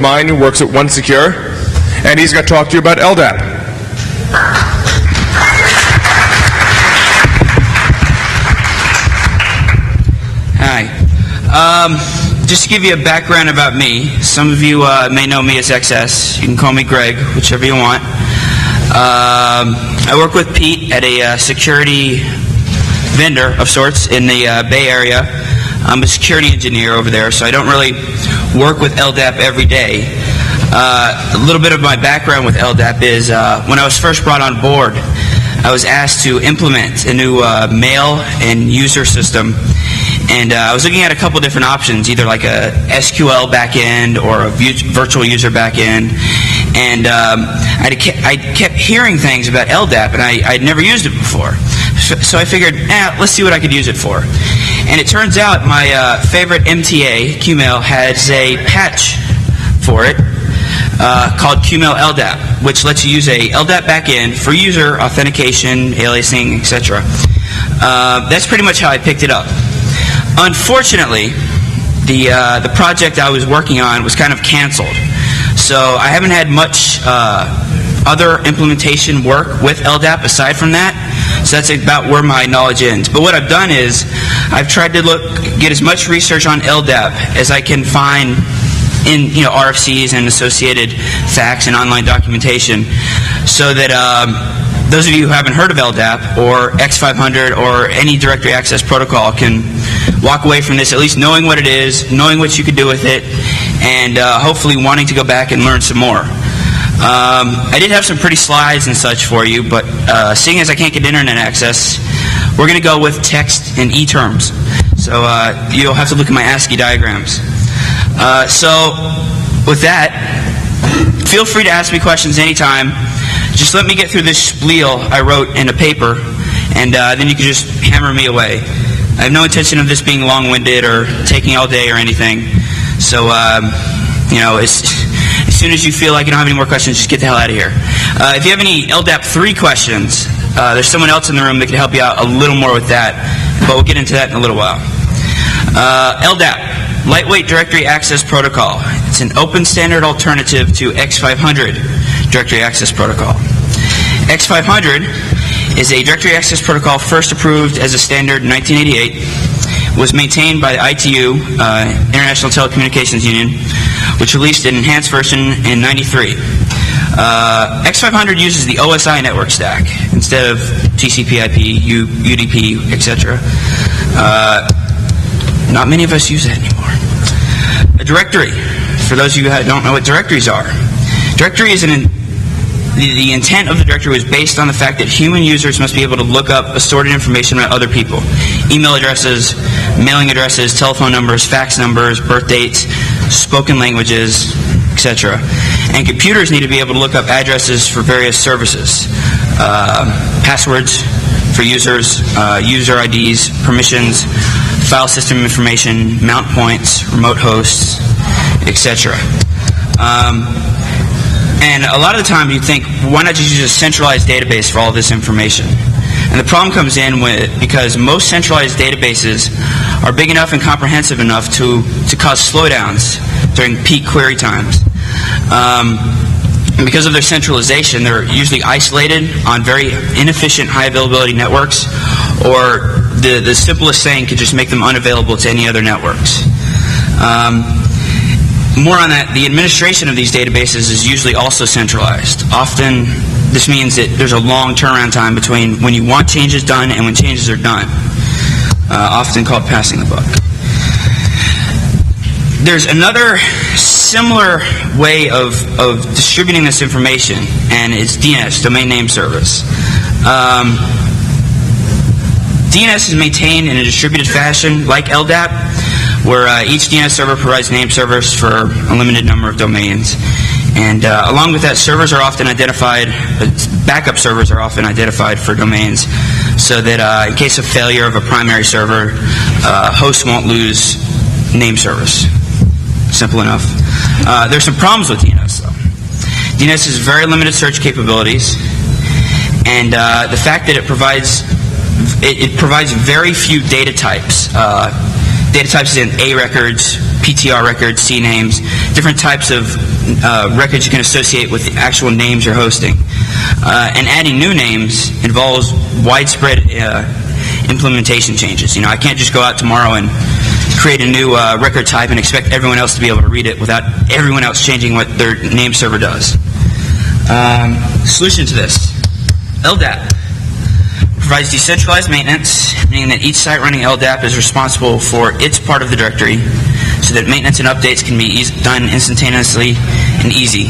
mine who works at One Secure, and he's going to talk to you about LDAP. Hi. Just to give you a background about me, some of you may know me as XS. You can call me Greg, whichever you want. I work with Pete at a security vendor of sorts in the Bay Area. I'm a security engineer over there, so I don't really work with LDAP every day. A little bit of my background with LDAP is when I was first brought on board, I was asked to implement a new mail and user system. And I was looking at a couple different options, either like a SQL backend or a virtual user backend. And I kept hearing things about LDAP, and I'd never used it before. So I figured, let's see what I could use it for. And it turns out my favorite MTA, QMail, has a patch for it called QMail LDAP, which lets you use a LDAP backend for user authentication, aliasing, etc. That's pretty much how I picked it up. Unfortunately, the project I was working on was kind of canceled. So I haven't had much other implementation work with LDAP aside from that. So that's about where my knowledge ends. But what I've done is I've tried to get as much research on LDAP as I can find in RFCs and associated facts and online documentation, so that those of you who haven't heard of LDAP or X500 or any directory access protocol can walk away from this at least knowing what it is, knowing what you could do with it, and hopefully wanting to go back and learn some more. I did have some pretty slides and such for you, but seeing as I can't get internet access, we're going to go with text and e-terms. So you'll have to look at my ASCII diagrams. So with that, feel free to ask me questions anytime. Just let me get through this spiel I wrote in a paper, and then you can just hammer me away. I have no intention of this being long-winded or taking all day or anything. So, as soon as you feel like you don't have any more questions, just get the hell out of here. If you have any LDAP 3 questions, there's someone else in the room that can help you out a little more with that, but we'll get into that in a little while. LDAP, Lightweight Directory Access Protocol. It's an open standard alternative to X500 Directory Access Protocol. X500 is a directory access protocol first approved as a standard in 1988, was maintained by the ITU, International Telecommunications Union, which released an enhanced version in 93. X500 uses the OSI network stack instead of TCP/IP, UDP, etc. Not many of us use that anymore. A directory, for those of you who don't know what directories are. Directory is the intent of the directory was based on the fact that human users must be able to look up assorted information about other people. Email addresses, mailing addresses, telephone numbers, fax numbers, birth dates, spoken languages, etc. And computers need to be able to look up addresses for various services. Passwords for users, user IDs, permissions, file system information, mount points, remote hosts, etc. And a lot of the time you think, why not just use a centralized database for all this information? And the problem comes in because most centralized databases are big enough and comprehensive enough to cause slowdowns during peak query times. And because of their centralization, they're usually isolated on very inefficient high availability networks, or the simplest thing could just make them unavailable to any other networks. More on that, the administration of these databases is usually also centralized. Often, this means that there's a long turnaround time between when you want changes done and when changes are done, often called passing the buck. There's another similar way of distributing this information, and it's DNS, Domain Name Service. DNS is maintained in a distributed fashion like LDAP, where each DNS server provides name servers for a limited number of domains. And along with that, servers are often identified, backup servers are often identified for domains, so that in case of failure of a primary server, hosts won't lose name servers. Simple enough. There's some problems with DNS, though. DNS has very limited search capabilities, and the fact that it provides very few data types. Data types in A records, PTR records, C names, different types of records you can associate with the actual names you're hosting. And adding new names involves widespread implementation changes. I can't just go out tomorrow and create a new record type and expect everyone else to be able to read it without everyone else changing what their name server does. Solution to this: LDAP provides decentralized maintenance, meaning that each site running LDAP is responsible for its part of the directory, so that maintenance and updates can be done instantaneously and easy.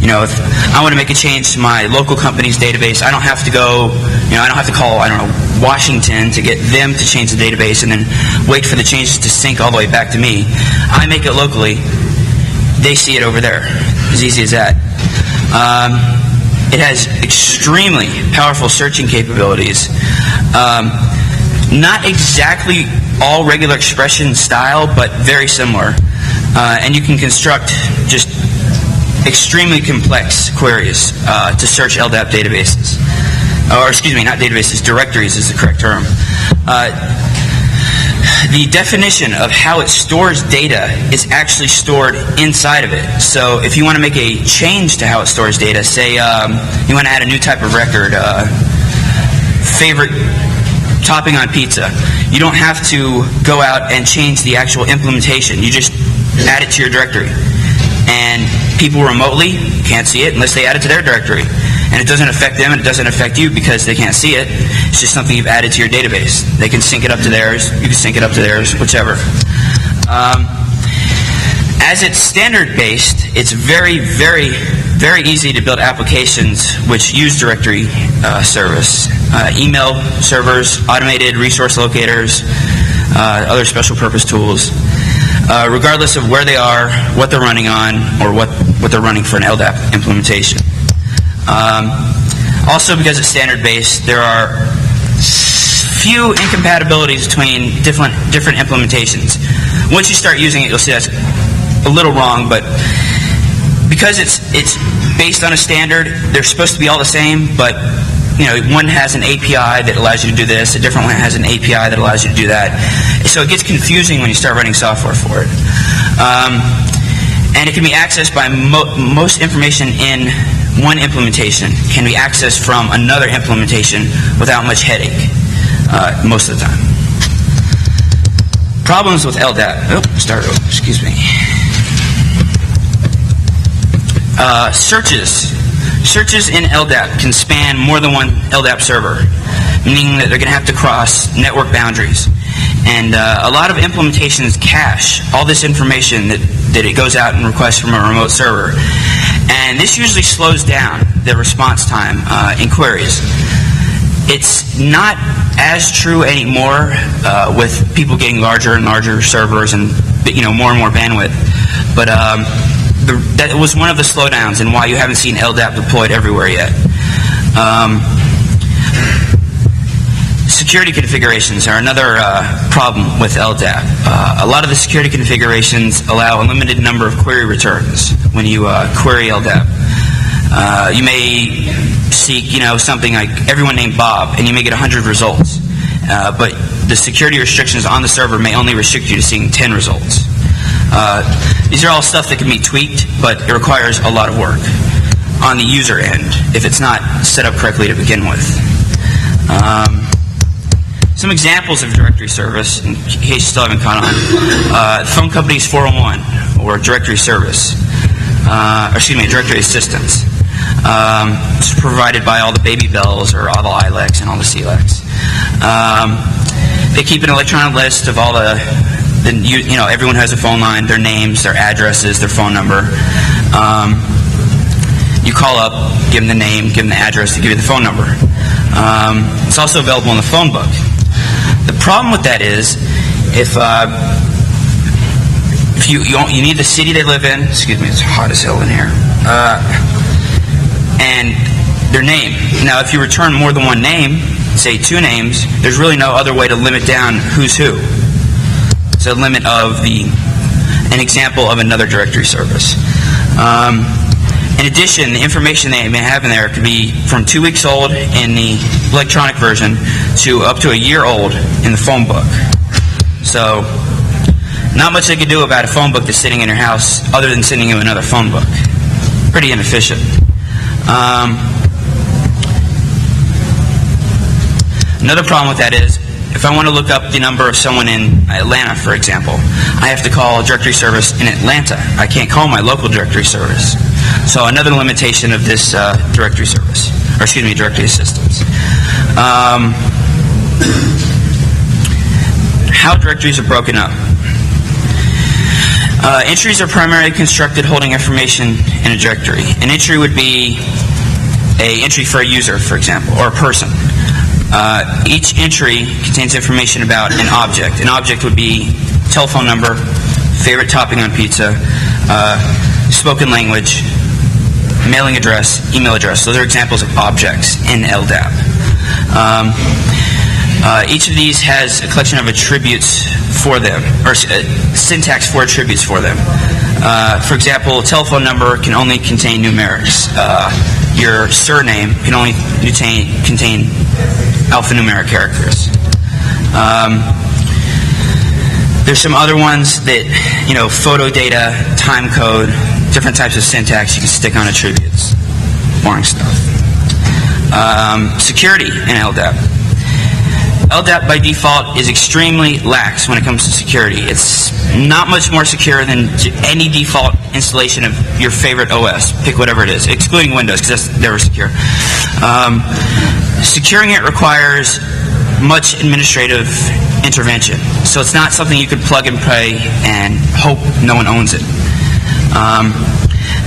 If I want to make a change to my local company's database, I don't have to go, I don't have to call, Washington to get them to change the database and then wait for the changes to sync all the way back to me. I make it locally. They see it over there. As easy as that. It has extremely powerful searching capabilities. Not exactly all regular expression style, but very similar. And you can construct just extremely complex queries to search LDAP databases. Or excuse me, not databases, directories is the correct term. The definition of how it stores data is actually stored inside of it. So if you want to make a change to how it stores data, say you want to add a new type of record, favorite topping on pizza, you don't have to go out and change the actual implementation. You just add it to your directory. And people remotely can't see it unless they add it to their directory. And it doesn't affect them and it doesn't affect you because they can't see it. It's just something you've added to your database. They can sync it up to theirs, you can sync it up to theirs, whichever. As it's standard-based, it's very, very, very easy to build applications which use directory service. Email servers, automated resource locators, other special purpose tools. Regardless of where they are, what they're running on, or what they're running for an LDAP implementation. Also, because it's standard-based, there are few incompatibilities between different implementations. Once you start using it, you'll see that's a little wrong, but because it's based on a standard, they're supposed to be all the same, but one has an API that allows you to do this, a different one has an API that allows you to do that. So it gets confusing when you start writing software for it. And it can be accessed by most information in one implementation can be accessed from another implementation without much headache, most of the time. Problems with LDAP. Excuse me. Searches in LDAP can span more than one LDAP server, meaning that they're going to have to cross network boundaries. And a lot of implementations cache all this information that it goes out and requests from a remote server. And this usually slows down the response time in queries. It's not as true anymore with people getting larger and larger servers and more and more bandwidth. But that was one of the slowdowns and why you haven't seen LDAP deployed everywhere yet. Security configurations are another problem with LDAP. A lot of the security configurations allow a limited number of query returns when you query LDAP. You may seek, something like everyone named Bob, and you may get 100 results. But the security restrictions on the server may only restrict you to seeing 10 results. These are all stuff that can be tweaked, but it requires a lot of work on the user end if it's not set up correctly to begin with. Some examples of directory service, in case you still haven't caught on. Phone company's 401, or directory service. Directory assistance. It's provided by all the baby bells, or all the ILECs and all the CLECs. They keep an electronic list of all everyone has a phone line, their names, their addresses, their phone number. You call up, give them the name, give them the address, to give you the phone number. It's also available in the phone book. The problem with that is, if you need the city they live in, excuse me, it's hot as hell in here, and their name. Now, if you return more than one name, say 2 names, there's really no other way to limit down who's who. It's a limit of an example of another directory service. In addition, the information they may have in there could be from 2 weeks old in the electronic version to up to a year old in the phone book. So Not much they could do about a phone book that's sitting in your house other than sending you another phone book. Pretty inefficient. Another problem with that is, if I want to look up the number of someone in Atlanta, for example, I have to call a directory service in Atlanta. I can't call my local directory service. So another limitation of this directory service, or excuse me, directory assistance. How directories are broken up. Entries are primarily constructed holding information in a directory. An entry would be an entry for a user, for example, or a person. Each entry contains information about an object. An object would be telephone number, favorite topping on pizza, spoken language, mailing address, email address. Those are examples of objects in LDAP. Each of these has a collection of attributes for them, or syntax for attributes for them. For example, a telephone number can only contain numerics. Your surname can only contain alphanumeric characters. There's some other ones that, photo data, time code, different types of syntax you can stick on attributes. Boring stuff. Security in LDAP. LDAP by default is extremely lax when it comes to security. It's not much more secure than any default installation of your favorite OS. Pick whatever it is, excluding Windows, because that's never secure. Securing it requires much administrative intervention. So it's not something you could plug and play and hope no one owns it.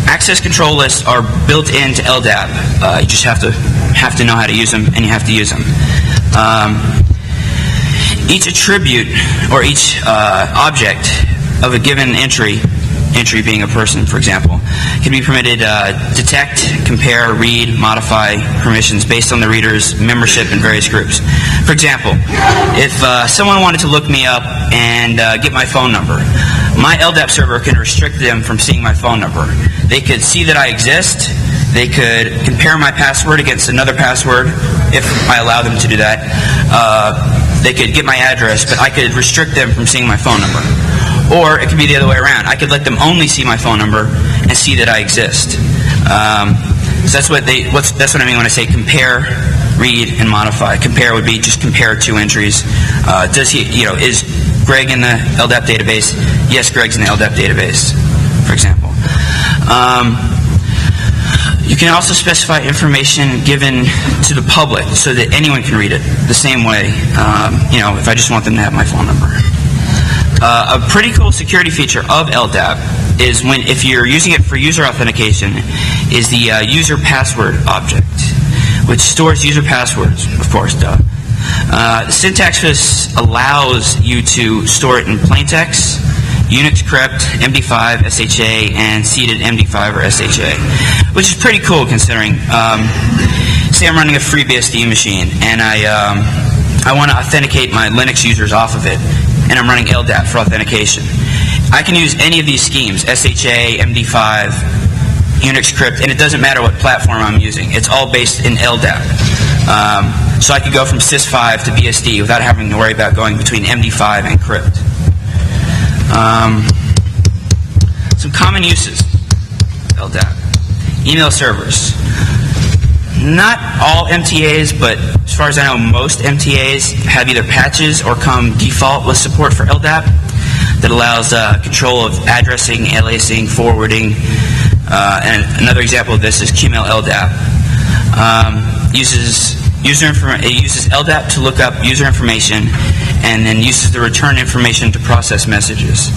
Access control lists are built into LDAP. You just have to know how to use them, and you have to use them. Each attribute or each object of a given entry being a person, for example, can be permitted detect, compare, read, modify permissions based on the reader's membership in various groups. For example, if someone wanted to look me up and get my phone number, my LDAP server can restrict them from seeing my phone number. They could see that I exist. They could compare my password against another password if I allow them to do that. They could get my address, but I could restrict them from seeing my phone number. Or it could be the other way around. I could let them only see my phone number and see that I exist. So that's what I mean when I say compare, read, and modify. Compare would be just compare two entries. Is Greg in the LDAP database? Yes, Greg's in the LDAP database, for example. You can also specify information given to the public so that anyone can read it the same way, if I just want them to have my phone number. A pretty cool security feature of LDAP is if you're using it for user authentication, is the user password object, which stores user passwords, of course, duh. The syntax for this allows you to store it in plain text, Unix crypt, MD5, SHA, and seeded MD5 or SHA, which is pretty cool considering, say I'm running a FreeBSD machine and I want to authenticate my Linux users off of it, and I'm running LDAP for authentication. I can use any of these schemes, SHA, MD5, Unix crypt, and it doesn't matter what platform I'm using. It's all based in LDAP. So I could go from sys5 to BSD without having to worry about going between MD5 and crypt. Some common uses of LDAP. Email servers. Not all MTAs, but as far as I know, most MTAs have either patches or come default with support for LDAP that allows control of addressing, aliasing, forwarding. And another example of this is QMail LDAP. It uses LDAP to look up user information and then uses the return information to process messages.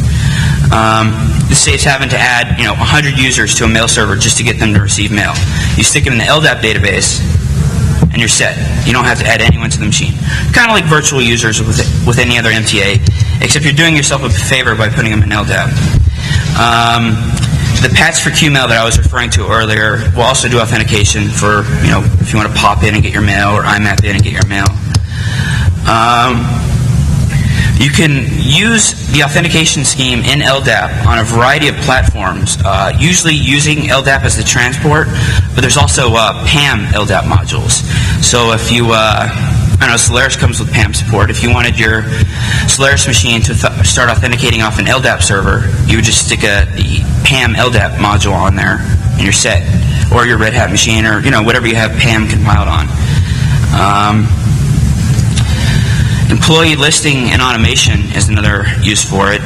This saves having to add 100 users to a mail server just to get them to receive mail. You stick them in the LDAP database and you're set. You don't have to add anyone to the machine. Kind of like virtual users with any other MTA, except you're doing yourself a favor by putting them in LDAP. The patch for QMail that I was referring to earlier will also do authentication for, if you want to pop in and get your mail, or IMAP in and get your mail. You can use the authentication scheme in LDAP on a variety of platforms, usually using LDAP as the transport, but there's also PAM LDAP modules. So if you I don't know, Solaris comes with PAM support. If you wanted your Solaris machine to start authenticating off an LDAP server, you would just stick the PAM LDAP module on there and you're set. Or your Red Hat machine, or whatever you have PAM compiled on. Employee listing and automation is another use for it.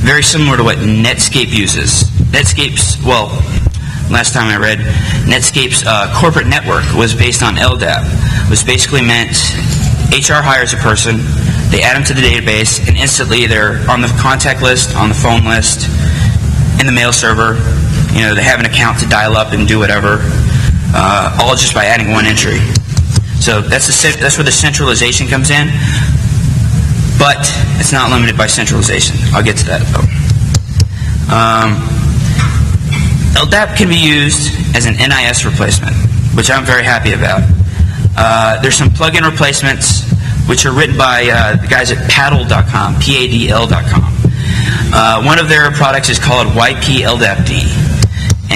Very similar to what Netscape uses. Last time I read, Netscape's corporate network was based on LDAP, which basically meant HR hires a person, they add them to the database, and instantly they're on the contact list, on the phone list, in the mail server. They have an account to dial up and do whatever, all just by adding one entry. So that's where the centralization comes in, but it's not limited by centralization. I'll get to that though. LDAP can be used as an NIS replacement, which I'm very happy about. There's some plugin replacements which are written by the guys at paddle.com, PADL.com. One of their products is called YP LDAP-D.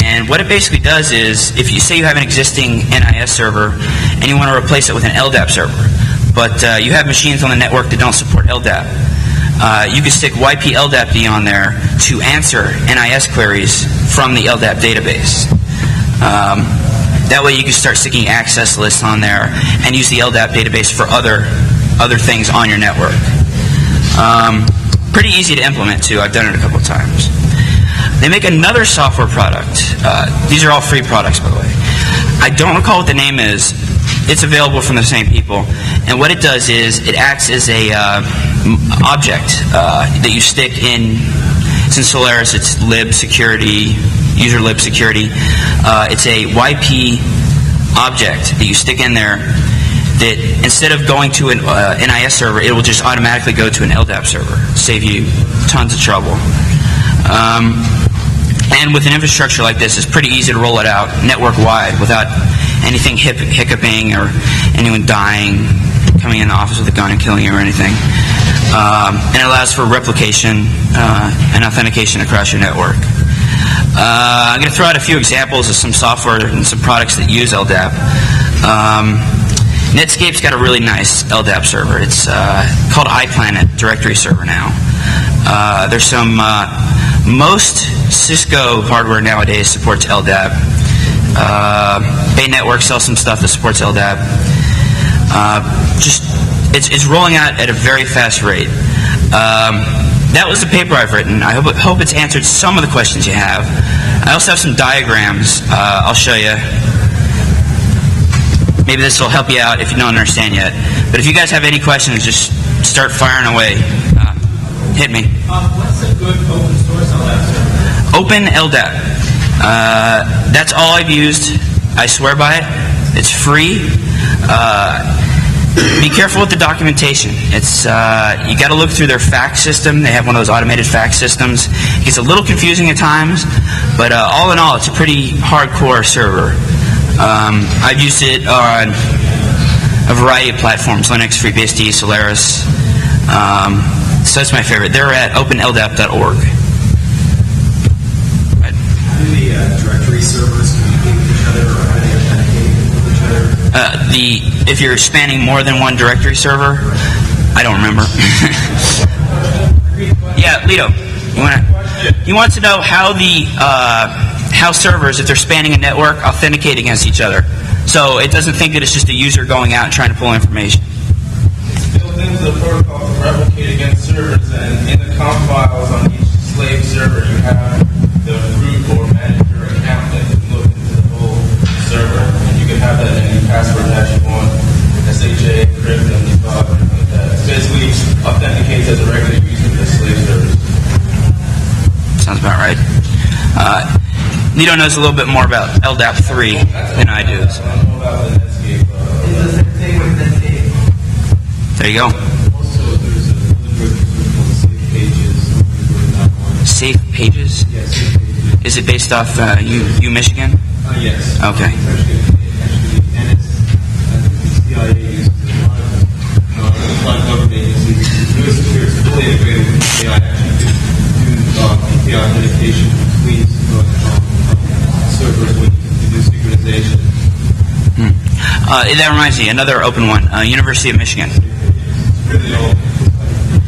And what it basically does is, if you say you have an existing NIS server and you want to replace it with an LDAP server, but you have machines on the network that don't support LDAP, you can stick YP LDAP-D on there to answer NIS queries from the LDAP database. That way you can start sticking access lists on there and use the LDAP database for other things on your network. Pretty easy to implement too. I've done it a couple of times. They make another software product. These are all free products, by the way. I don't recall what the name is. It's available from the same people. And what it does is it acts as a object that you stick in. It's in Solaris. It's lib security, user lib security. It's a YP object that you stick in there that instead of going to an NIS server, it will just automatically go to an LDAP server. Save you tons of trouble. And with an infrastructure like this, it's pretty easy to roll it out network-wide without anything hiccuping or anyone dying, coming in the office with a gun and killing you or anything. And it allows for replication and authentication across your network. I'm going to throw out a few examples of some software and some products that use LDAP. Netscape's got a really nice LDAP server. It's called iPlanet Directory Server now. There's some... most Cisco hardware nowadays supports LDAP. Bay Network sells some stuff that supports LDAP. It's rolling out at a very fast rate. That was the paper I've written. I hope it's answered some of the questions you have. I also have some diagrams I'll show you. Maybe this will help you out if you don't understand yet. But if you guys have any questions, just start firing away. Hit me. What's a good open source LDAP server? Open LDAP. That's all I've used. I swear by it. It's free. Be careful with the documentation. It's you got to look through their fax system. They have one of those automated fax systems. It gets a little confusing at times, but all in all, it's a pretty hardcore server. I've used it on a variety of platforms: Linux, FreeBSD, Solaris. So that's my favorite. They're at openldap.org. How do the directory servers communicate with each other, or how do they authenticate with each other? If you're spanning more than one directory server, I don't remember. Yeah, Lito, you want to know how how servers, if they're spanning a network, authenticate against each other. So it doesn't think that it's just a user going out and trying to pull information. It's built into the protocol to replicate against servers, and in the conf files on each slave server, you have the root or manager account that can look into the whole server, and you can have that in any password hash you want, SHA, crypt, MD5, everything like that. It basically authenticates as a regular user to the slave servers. Sounds about right. Lito knows a little bit more about LDAP 3 than I do. So. I don't know about the Netscape. It's the same thing with Netscape. There you go. Also, there's a really good called Safe Pages. Safe Pages? Yeah, Safe Pages. Is it based off U Michigan? Yes. Okay. Actually, and it's, I think the CIA uses it a lot of government agencies. It's really secure. It's fully integrated with the AI. Actually, do PKI authentication between servers when you do synchronization. That reminds me, another open one, University of Michigan.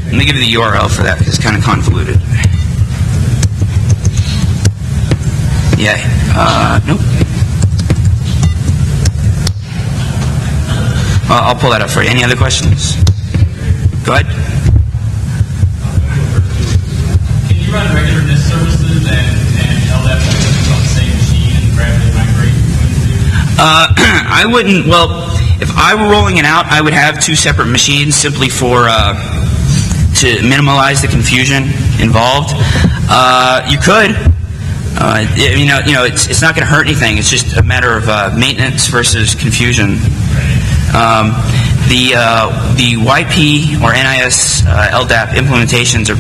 Let me give you the URL for that because it's kind of convoluted. Yeah, nope. I'll pull that up for you. Any other questions? Go ahead. Can you run regular NIST services and LDAP services on the same machine and rapidly migrate between the two? I wouldn't, well, if I were rolling it out, I would have two separate machines simply for, to minimize the confusion involved. You could. It's not going to hurt anything. It's just a matter of maintenance versus confusion. The YP or NIS LDAP implementations are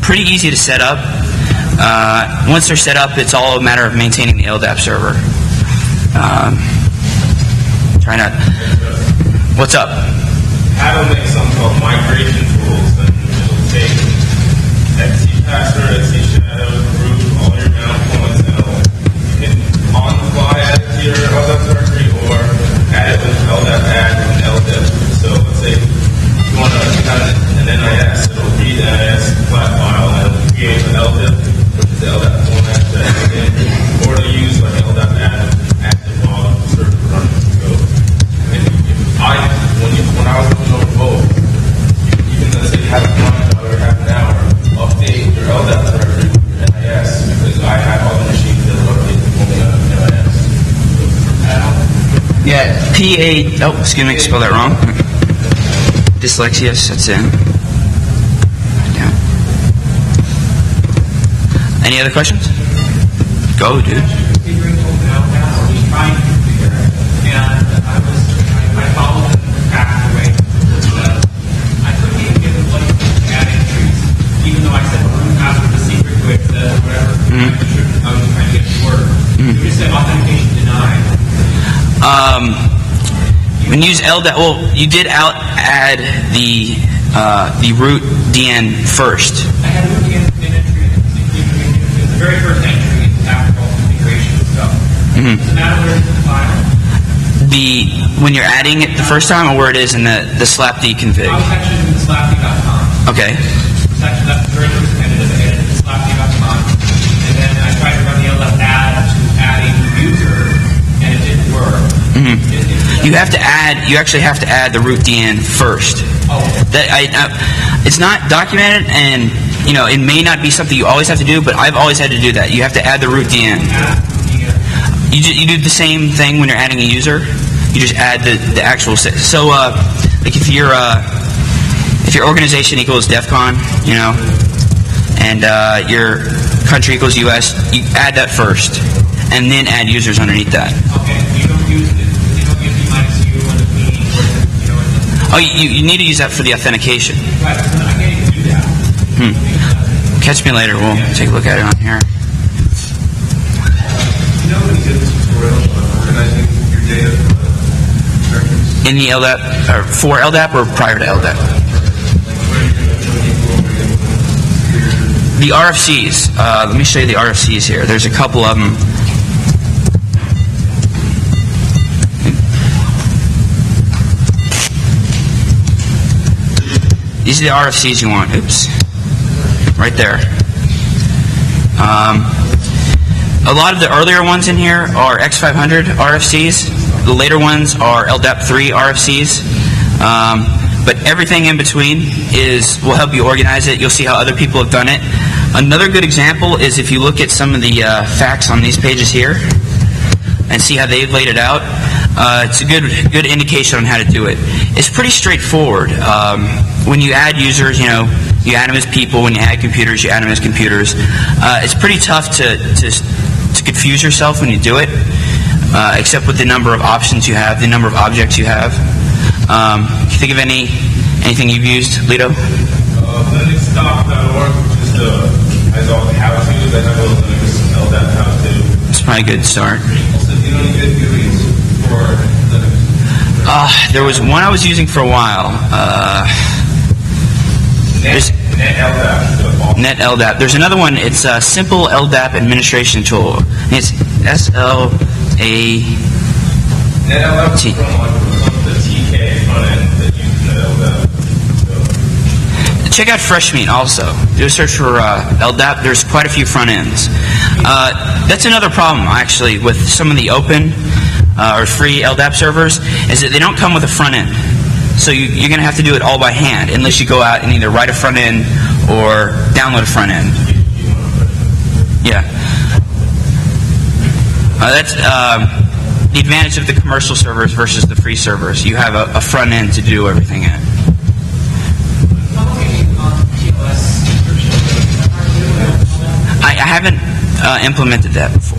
pretty easy to set up. Once they're set up, it's all a matter of maintaining the LDAP server. What's up? How to make something called migration tools, and it'll take XC Pastor, XC Shadow, root, all your mount points, and it'll hit on the fly add it to your LDAP directory, or add it with LDAP add and LDAP. So let's say you want to have an NIS, it'll read the NIS flat file and it'll create an LDAP, which is the LDAP format that it's in, or to use like LDAP add active log server running code. When I was looking over both, you can let's say have a client or half an hour update your LDAP directory with your NIS because I have all the machines that will update for me on NIS. Yeah, excuse me, spell that wrong. Dyslexia sets in. Yeah. Any other questions? Go, dude. I followed the path away. I couldn't even get the place to add entries, even though I said password the secret to it, whatever. I was trying to get it to work. You just said authentication denied. When you use LDAP, well, you did add the root DN first. I had root DN entry in the very first entry after all configuration stuff. Does it matter where it's in the file? When you're adding it the first time, or where it is in the slapd config? I was actually in the slapd.com. Okay. That's the very first tentative I edited, slapd.com. And then I tried to run the LDAP add to adding user, and it didn't work. You actually have to add the root DN first. Oh. It's not documented, and it may not be something you always have to do, but I've always had to do that. You have to add the root DN. You do the same thing when you're adding a user. You just add the actual. So, like if your organization equals DefCon, and your country equals US, you add that first, and then add users underneath that. Okay, you don't use it. You don't give -u and the P. Oh, you need to use that for the authentication. Right, so I can't even do that. Catch me later. We'll take a look at it on here. In the LDAP, or for LDAP, or prior to LDAP? The RFCs. Let me show you the RFCs here. There's a couple of them. These are the RFCs you want. Oops. Right there. A lot of the earlier ones in here are X500 RFCs. The later ones are LDAP 3 RFCs. But everything in between will help you organize it. You'll see how other people have done it. Another good example is if you look at some of the facts on these pages here and see how they've laid it out. It's a good indication on how to do it. It's pretty straightforward. When you add users, you add them as people. When you add computers, you add them as computers. It's pretty tough to confuse yourself when you do it, except with the number of options you have, the number of objects you have. Can you think of anything you've used, Lito? Linuxstock.org, which is has all the how-tos. I have a Linux LDAP how-to. It's probably a good start. Also, do you know any good GUIs for Linux? There was one I was using for a while. Net LDAP. There's another one. It's a simple LDAP administration tool. It's SLA. LDAP T- from the TK front end that you can LDAP. Check out Fresh Meat also. Do a search for LDAP. There's quite a few front ends. That's another problem, actually, with some of the open or free LDAP servers, is that they don't come with a front end. So you're going to have to do it all by hand, unless you go out and either write a front end or download a front end. Yeah. That's the advantage of the commercial servers versus the free servers. You have a front end to do everything in. I haven't implemented that before.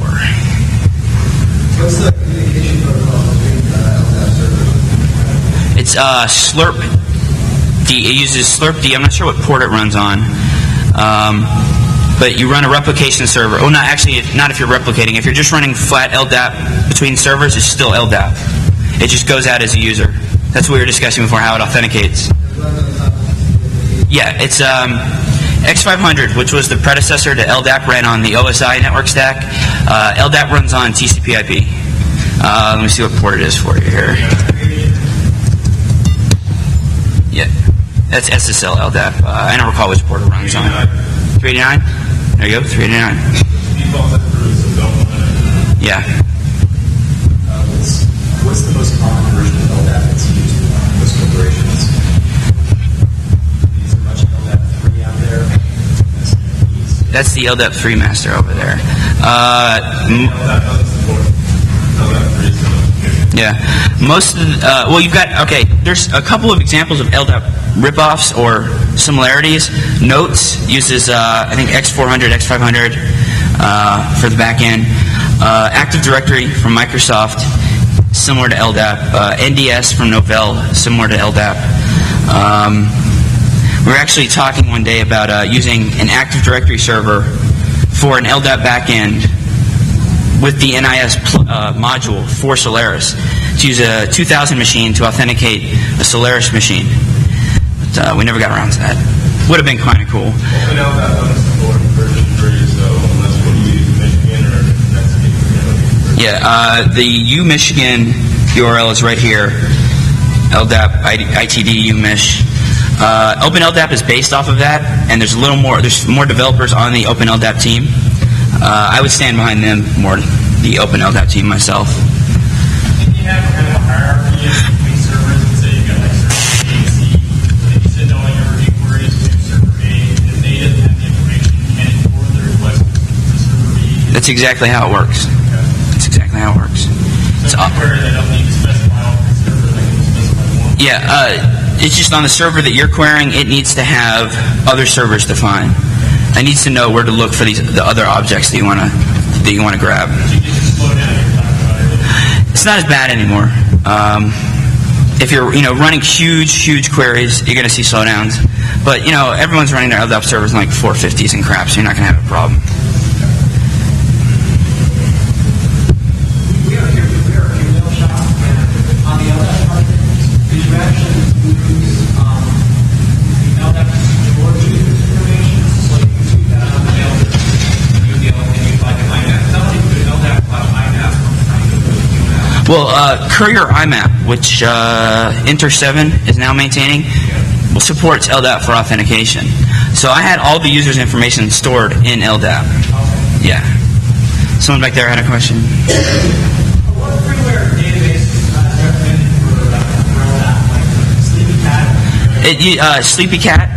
What's the communication protocol between LDAP servers? It's Slurp D. It uses Slurp D. I'm not sure what port it runs on. But you run a replication server. Oh, not actually, not if you're replicating. If you're just running flat LDAP between servers, it's still LDAP. It just goes out as a user. That's what we were discussing before, how it authenticates. Yeah, it's X500, which was the predecessor to LDAP, ran on the OSI network stack. LDAP runs on TCP/IP. Let me see what port it is for you here. Yeah, that's SSL LDAP. I don't recall which port it runs on. 389? There you go, 389. Yeah. What's the most common version of LDAP that's used by most corporations? Is there much LDAP 3 out there? That's the LDAP 3 master over there. Yeah. Most of the, well, you've got, okay, there's a couple of examples of LDAP ripoffs or similarities. Notes uses, I think, X400, X500 for the back end. Active Directory from Microsoft, similar to LDAP. NDS from Novell, similar to LDAP. We were actually talking one day about using an Active Directory server for an LDAP backend with the NIS module for Solaris to use a 2000 machine to authenticate a Solaris machine. But we never got around to that. Would have been kind of cool. Open LDAP doesn't support version 3, so unless what you use Michigan or Netscape. Yeah, the uMichigan URL is right here. LDAP ITD uMich. OpenLDAP is based off of that, and there's a little more. There's more developers on the OpenLDAP team. I would stand behind them more, the OpenLDAP team myself. Did you have kind of a hierarchy between servers and say you got like server A and C? If you send all your review queries to server A, if they didn't have the information, can it forward the request to server B? That's exactly how it works. That's exactly how it works. So where they don't need to specify all three servers, they can specify one. Yeah, it's just on the server that you're querying, it needs to have other servers defined. It needs to know where to look for the other objects that you want to grab. It's not as bad anymore. If you're running huge queries, you're going to see slowdowns. But everyone's running their LDAP servers in like 450s and crap, so you're not going to have a problem. We are here a email shop, and on the LDAP part, did you actually use the LDAP storage information? So you can see that on the mail, and you like an IMAP. Tell me if LDAP IMAP from Well, Courier IMAP, which Inter7 is now maintaining, supports LDAP for authentication. So I had all the users' information stored in LDAP. Yeah. Someone back there had a question. What freeware database is recommended for LDAP? Like Sleepy Cat? Sleepy Cat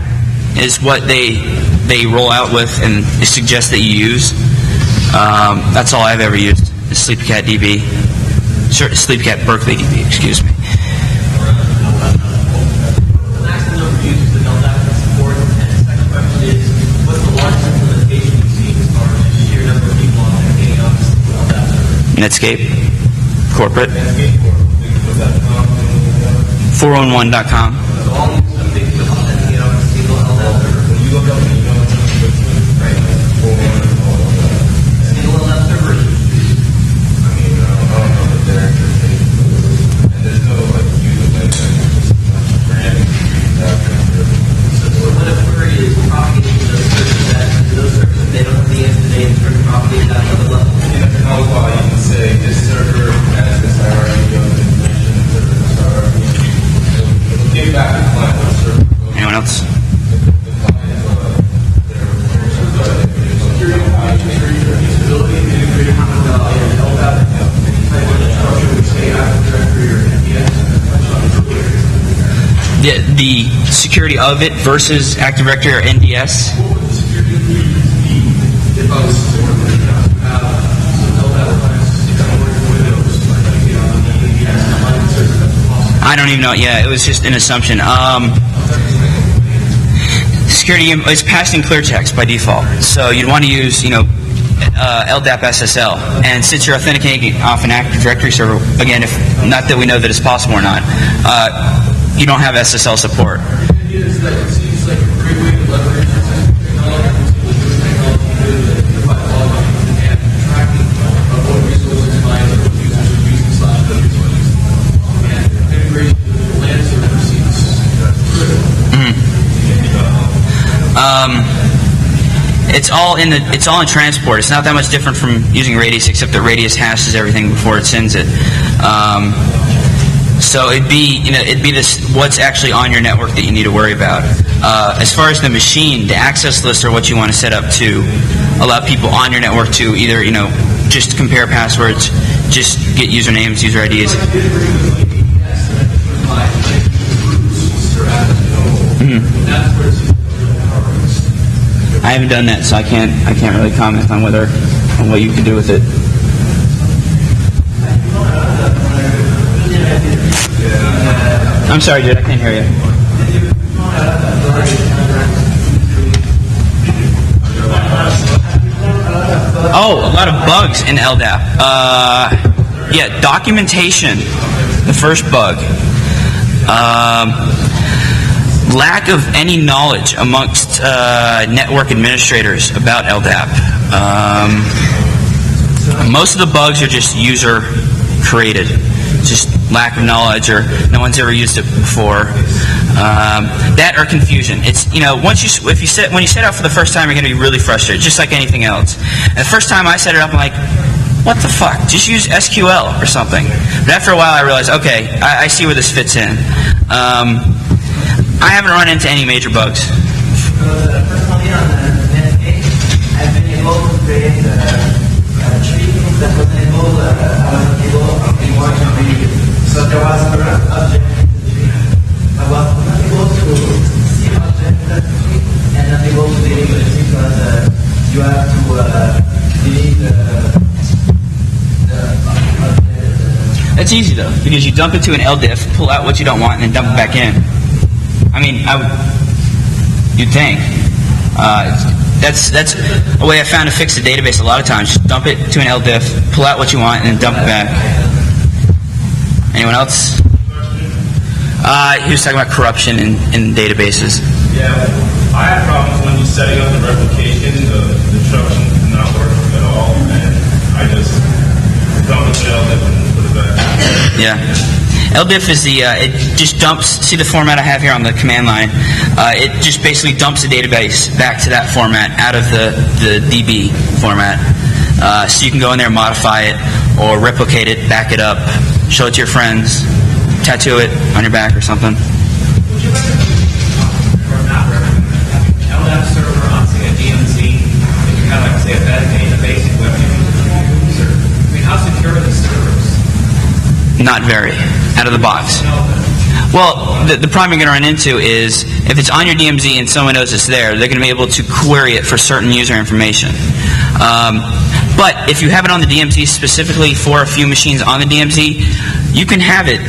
is what they roll out with and suggest that you use. That's all I've ever used is Sleepy Cat DB. Sleepy Cat Berkeley DB, excuse me. Netscape, corporate, 411.com. In a profile, you can say this server has this hierarchy of the security of it versus Active Directory or NDS. What would the security be if I was to have some LDAP device that work with Windows, like on the NDS? I don't even know. Yeah, it was just an assumption. Security is passing clear text by default, so you'd want to use, LDAP SSL. And since you're authenticating off an Active Directory server, again, if not that we know that it's possible or not, you don't have SSL support. It seems like a great way to leverage technology and tracking of what resources clients or users are using /resources. And integration with LAN server seems critical. It's all in transport. It's not that much different from using Radius, except that Radius hashes everything before it sends it. So it'd be this what's actually on your network that you need to worry about. As far as the machine, the access lists are what you want to set up to allow people on your network to either just compare passwords, just get usernames, user IDs. I haven't done that, so I can't really comment on what you can do with it. I'm sorry, dude, I can't hear you. Oh, a lot of bugs in LDAP. Yeah, documentation, the first bug. Lack of any knowledge amongst network administrators about LDAP. Most of the bugs are just user created, just lack of knowledge, or no one's ever used it before. That or confusion. It's when you set it up for the first time, you're going to be really frustrated, just like anything else. And the first time I set it up, I'm like, what the fuck? Just use SQL or something. But after a while, I realized, okay, I see where this fits in. I haven't run into any major bugs. Personally, on the net page, I've been able to create a tree that was able to watch and read. So there was an object in the tree. I was not able to see object in the tree and not able to delete it because you have to delete the object. That's easy though, because you dump it to an LDIF, pull out what you don't want, and then dump it back in. I mean, you'd think. That's a way I found to fix the database a lot of times. Just dump it to an LDIF, pull out what you want, and then dump it back. Anyone else? He was talking about corruption in databases. Yeah, I had problems when you're setting up the replication. The instructions did not work at all, and I just dumped the LDIF and put it back. Yeah. LDIF is it just dumps, see the format I have here on the command line, it just basically dumps the database back to that format out of the DB format. So you can go in there and modify it, or replicate it, back it up, show it to your friends, tattoo it on your back or something. Would you recommend, or not recommend, having an LDAP server on, say, a DMZ, if you have, like, say, a basic web user? I mean, how secure are the servers? Not very, out of the box. Well, the problem you're going to run into is if it's on your DMZ and someone knows it's there, they're going to be able to query it for certain user information. But if you have it on the DMZ specifically for a few machines on the DMZ, you can have it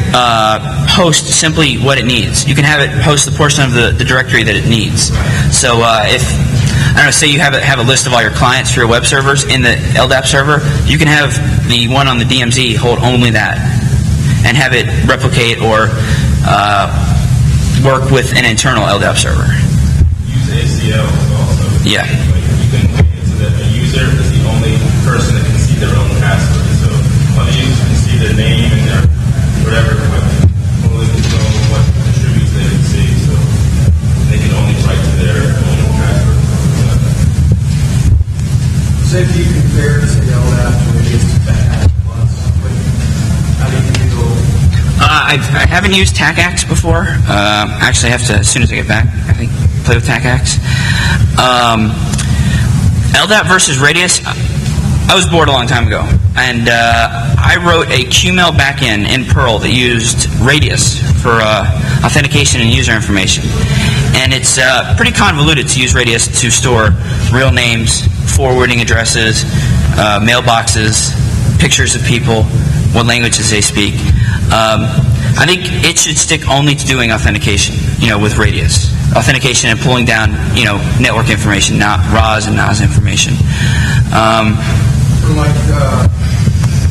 host simply what it needs. You can have it host the portion of the directory that it needs. So if, I don't know, say you have a list of all your clients for your web servers in the LDAP server, you can have the one on the DMZ hold only that, and have it replicate or work with an internal LDAP server. Use ACL also. Yeah. Like you can make it so that a user is the only person that can see their own password. So other users can see their name and their whatever, but only control what attributes they can see. So they can only write to their own password. Say if you compare to say LDAP to Radius to TACAX Plus, how do you think it'll? I haven't used TACAX before. Actually, I have to, as soon as I get back, I think, play with TACAX. LDAP versus Radius, I was bored a long time ago. And I wrote a QML backend in Perl that used Radius for authentication and user information. And it's pretty convoluted to use Radius to store real names, forwarding addresses, mailboxes, pictures of people, what languages they speak. I think it should stick only to doing authentication, with Radius. Authentication and pulling down, network information, not RAS and NAS information.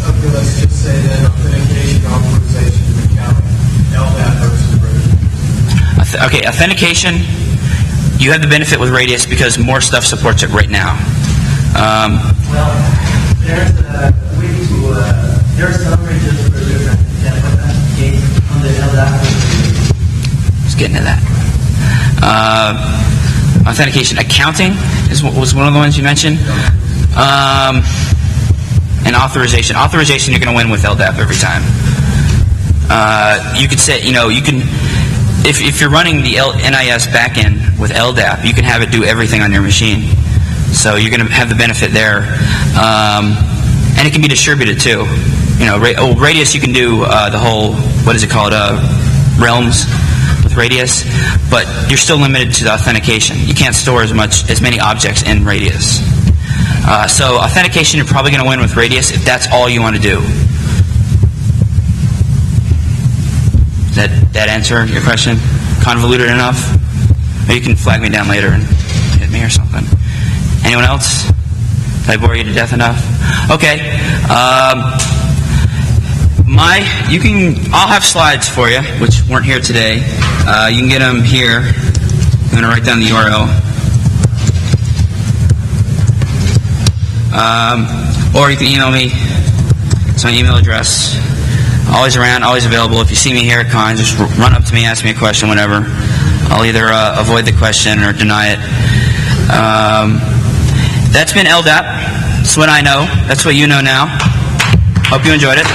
Okay, let's just say then authentication, authorization, and accounting, LDAP versus Radius. Okay, authentication, you have the benefit with Radius because more stuff supports it right now. Well, there's a way to, there are some regions where there's an example of that case on the LDAP. Let's get into that. Authentication, accounting was one of the ones you mentioned. And authorization. Authorization, you're going to win with LDAP every time. You could say, you can, if you're running the NIS backend with LDAP, you can have it do everything on your machine. So you're going to have the benefit there. And it can be distributed too. Radius, you can do the whole, what is it called, realms with Radius, but you're still limited to the authentication. You can't store as many objects in Radius. So authentication, you're probably going to win with Radius if that's all you want to do. Does that answer your question? Convoluted enough? Or you can flag me down later and hit me or something. Anyone else? Did I bore you to death enough? Okay. I'll have slides for you, which weren't here today. You can get them here. I'm going to write down the URL. Or you can email me. It's my email address. Always around, always available. If you see me here at Con, just run up to me, ask me a question, whatever. I'll either avoid the question or deny it. That's been LDAP. That's what I know. That's what you know now. Hope you enjoyed it.